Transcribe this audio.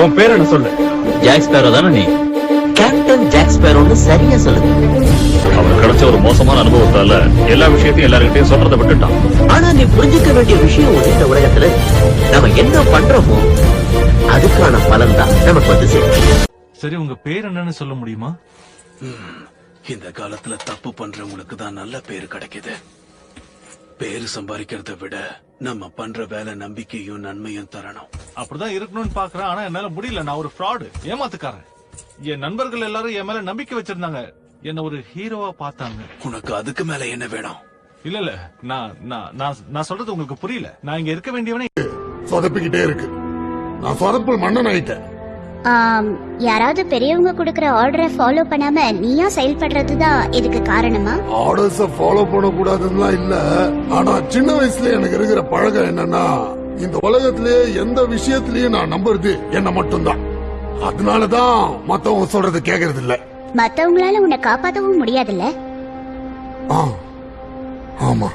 உன் பேர் என்ன சொல்லு. ஜாக் ஸ்பேரோ தானே நீ? கேப்டன் ஜாக் ஸ்பேரோன்னு சரியா சொல்லுங்க. அவனுக்கு கிடைச்ச ஒரு மோசமான அனுபவத்தால எல்லா விஷயத்தையும் எல்லார்கிட்டயும் சொல்றதை விட்டுட்டான். ஆனா நீ புரிஞ்சுக்க வேண்டிய விஷயம் ஒண்ணு, இந்த உலகத்துல நம்ம என்ன பண்றோமோ அதுக்கான பலன் தான் நமக்கு வந்து சேரும். சரி, உங்க பேர் என்னன்னு சொல்ல முடியுமா? இந்த காலத்துல தப்பு பண்றவங்களுக்கு தான் நல்ல பேரு கிடைக்குது. பேரு சம்பாதிக்கிறத விட நம்ம பண்ற வேலை நம்பிக்கையும் நன்மையும் தரணும். அப்படிதான் இருக்கணும்னு பாக்குறேன். ஆனா என்னால முடியல. நான் ஒரு ஃப்ராடு, ஏமாத்துக்காரன். என் நண்பர்கள் எல்லாரும் என் மேல நம்பிக்கை வச்சிருந்தாங்க. என்ன ஒரு ஹீரோவா பார்த்தாங்க. உனக்கு அதுக்கு மேல என்ன வேணும்? இல்ல இல்ல, நான் சொல்றது உங்களுக்கு புரியல. நான் இங்க இருக்க வேண்டியவனே சொதப்பிக்கிட்டே இருக்கு. நான் சொதப்பல் மன்னன் ஆயிட்டேன். யாராவது பெரியவங்க கொடுக்கற ஆர்டரை ஃபாலோ பண்ணாம நீயா செயல்படுறதுதான் இதுக்கு காரணமா? ஆர்டர்ஸ் ஃபாலோ பண்ண கூடாதுன்னா இல்ல. ஆனா சின்ன வயசுல எனக்கு இருக்கிற பழக்கம் என்னன்னா, இந்த உலகத்திலேயே எந்த விஷயத்திலயும் நான் நம்புறது என்ன மட்டும்தான். அதனாலதான் மத்தவங்க சொல்றது கேக்குறது இல்ல. மத்தவங்களால உன்னை காப்பாத்தவும் முடியாதுல்ல? ஆமா.